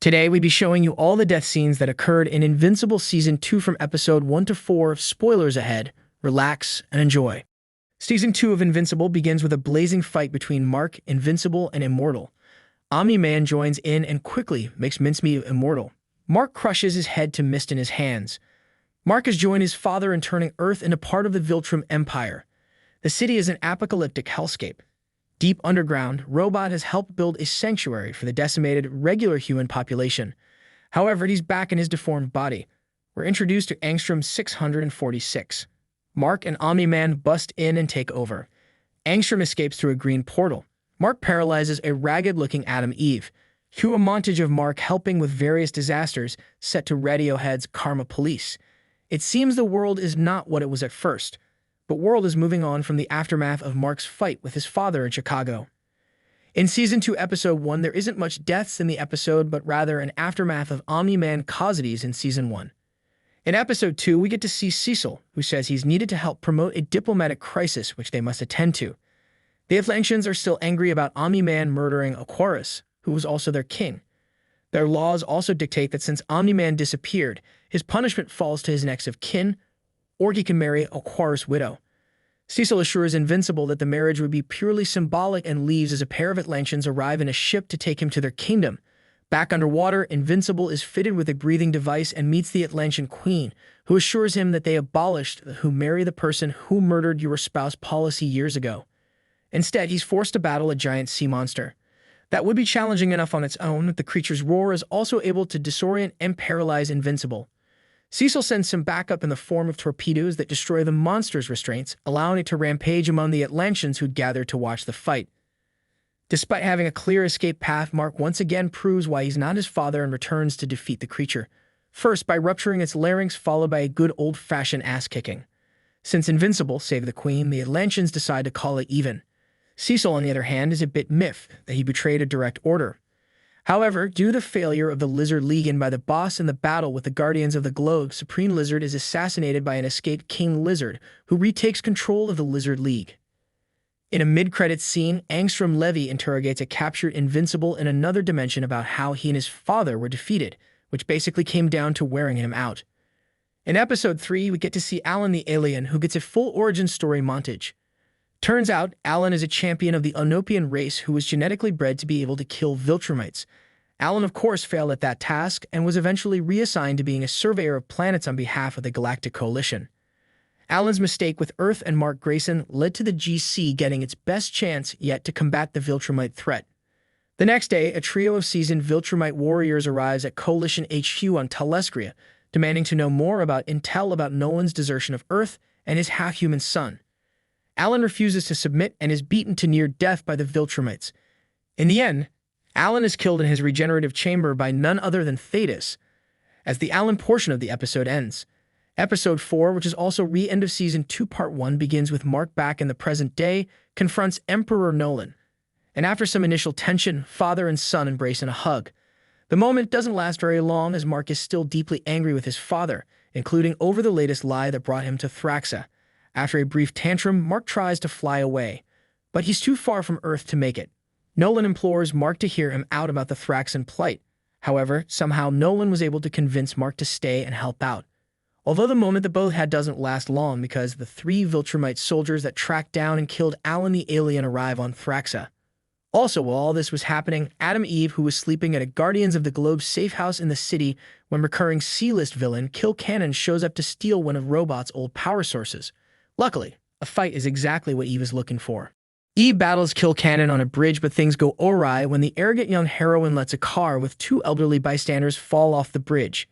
Today, we'll be showing you all the death scenes that occurred in Invincible Season 2 from Episode 1 to 4. Spoilers ahead. Relax and enjoy. Season 2 of Invincible begins with a blazing fight between Mark, Invincible, and Immortal. Omni-Man joins in and quickly makes mincemeat of Immortal. Mark crushes his head to mist in his hands. Mark has joined his father in turning Earth into part of the Viltrum Empire. The city is an apocalyptic hellscape. Deep underground, Robot has helped build a sanctuary for the decimated regular human population. However, he's back in his deformed body. We're introduced to Angstrom 646. Mark and Omni-Man bust in and take over. Angstrom escapes through a green portal. Mark paralyzes a ragged-looking Adam Eve. Cue a montage of Mark helping with various disasters set to Radiohead's Karma Police. It seems the world is not what it was at first, but world is moving on from the aftermath of Mark's fight with his father in Chicago. In Season 2, Episode 1, there isn't much deaths in the episode, but rather an aftermath of Omni-Man causities in Season 1. In Episode 2, we get to see Cecil, who says he's needed to help promote a diplomatic crisis which they must attend to. The Atlanteans are still angry about Omni-Man murdering Aquarius, who was also their king. Their laws also dictate that since Omni-Man disappeared, his punishment falls to his next of kin, or he can marry Aquarius' widow. Cecil assures Invincible that the marriage would be purely symbolic and leaves as a pair of Atlanteans arrive in a ship to take him to their kingdom. Back underwater, Invincible is fitted with a breathing device and meets the Atlantean queen, who assures him that they abolished the "who marry the person who murdered your spouse" policy years ago. Instead, he's forced to battle a giant sea monster. That would be challenging enough on its own, but the creature's roar is also able to disorient and paralyze Invincible. Cecil sends some backup in the form of torpedoes that destroy the monster's restraints, allowing it to rampage among the Atlanteans who'd gathered to watch the fight. Despite having a clear escape path, Mark once again proves why he's not his father and returns to defeat the creature. First, by rupturing its larynx, followed by a good old-fashioned ass-kicking. Since Invincible saved the Queen, the Atlanteans decide to call it even. Cecil, on the other hand, is a bit miffed that he betrayed a direct order. However, due to the failure of the Lizard Legion by the boss in the battle with the Guardians of the Globe, Supreme Lizard is assassinated by an escaped King Lizard, who retakes control of the Lizard League. In a mid-credits scene, Angstrom Levy interrogates a captured Invincible in another dimension about how he and his father were defeated, which basically came down to wearing him out. In Episode 3, we get to see Alan the Alien, who gets a full origin story montage. Turns out, Alan is a champion of the Onopian race who was genetically bred to be able to kill Viltrumites. Alan, of course, failed at that task and was eventually reassigned to being a surveyor of planets on behalf of the Galactic Coalition. Alan's mistake with Earth and Mark Grayson led to the GC getting its best chance yet to combat the Viltrumite threat. The next day, a trio of seasoned Viltrumite warriors arrives at Coalition HQ on Telescria, demanding to know more about intel about Nolan's desertion of Earth and his half-human son. Alan refuses to submit and is beaten to near death by the Viltrumites. In the end, Alan is killed in his regenerative chamber by none other than Thetis, as the Alan portion of the episode ends. Episode 4, which is also re-end of Season 2 Part 1, begins with Mark back in the present day, confronts Emperor Nolan. And after some initial tension, father and son embrace in a hug. The moment doesn't last very long as Mark is still deeply angry with his father, including over the latest lie that brought him to Thraxa. After a brief tantrum, Mark tries to fly away, but he's too far from Earth to make it. Nolan implores Mark to hear him out about the Thraxan plight. However, somehow Nolan was able to convince Mark to stay and help out. Although the moment that both had doesn't last long because the 3 Viltrumite soldiers that tracked down and killed Alan the Alien arrive on Thraxa. Also, while all this was happening, Adam Eve, who was sleeping at a Guardians of the Globe safe house in the city when recurring C-list villain Kill Cannon shows up to steal one of Robot's old power sources. Luckily, a fight is exactly what Eve is looking for. Eve battles Kill Cannon on a bridge, but things go awry when the arrogant young heroine lets a car with 2 elderly bystanders fall off the bridge.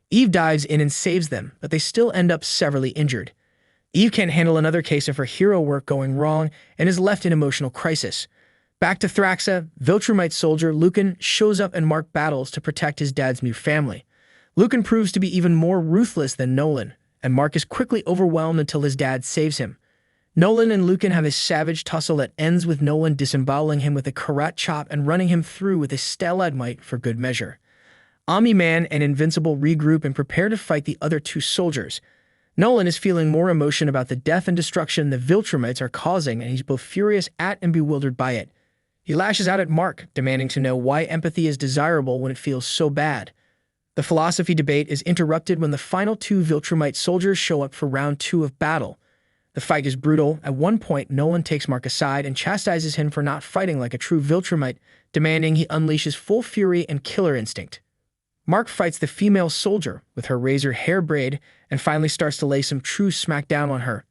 Eve dives in and saves them, but they still end up severely injured. Eve can't handle another case of her hero work going wrong and is left in emotional crisis. Back to Thraxa, Viltrumite soldier Lucan shows up and Mark battles to protect his dad's new family. Lucan proves to be even more ruthless than Nolan, and Mark is quickly overwhelmed until his dad saves him. Nolan and Lucan have a savage tussle that ends with Nolan disemboweling him with a karate chop and running him through with a stalagmite for good measure. Omni-Man and Invincible regroup and prepare to fight the other 2 soldiers. Nolan is feeling more emotion about the death and destruction the Viltrumites are causing, and he's both furious at and bewildered by it. He lashes out at Mark, demanding to know why empathy is desirable when it feels so bad. The philosophy debate is interrupted when the final two Viltrumite soldiers show up for round 2 of battle. The fight is brutal. At one point, Nolan takes Mark aside and chastises him for not fighting like a true Viltrumite, demanding he unleashes full fury and killer instinct. Mark fights the female soldier with her razor hair braid and finally starts to lay some true smackdown on her.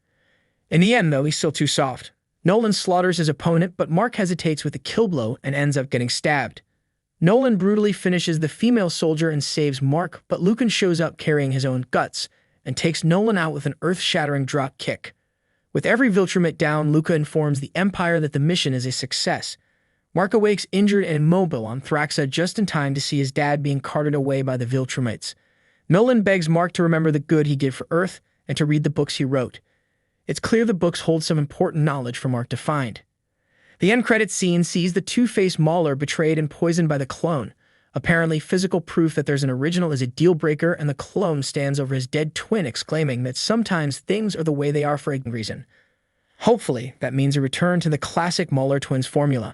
In the end, though, he's still too soft. Nolan slaughters his opponent, but Mark hesitates with a kill blow and ends up getting stabbed. Nolan brutally finishes the female soldier and saves Mark, but Lucan shows up carrying his own guts and takes Nolan out with an earth-shattering drop kick. With every Viltrumite down, Luca informs the Empire that the mission is a success. Mark awakes injured and immobile on Thraxa just in time to see his dad being carted away by the Viltrumites. Nolan begs Mark to remember the good he did for Earth and to read the books he wrote. It's clear the books hold some important knowledge for Mark to find. The end credits scene sees the two-faced Mauler betrayed and poisoned by the clone. Apparently, physical proof that there's an original is a deal-breaker, and the clone stands over his dead twin, exclaiming that sometimes things are the way they are for a reason. Hopefully, that means a return to the classic Mauler twins formula.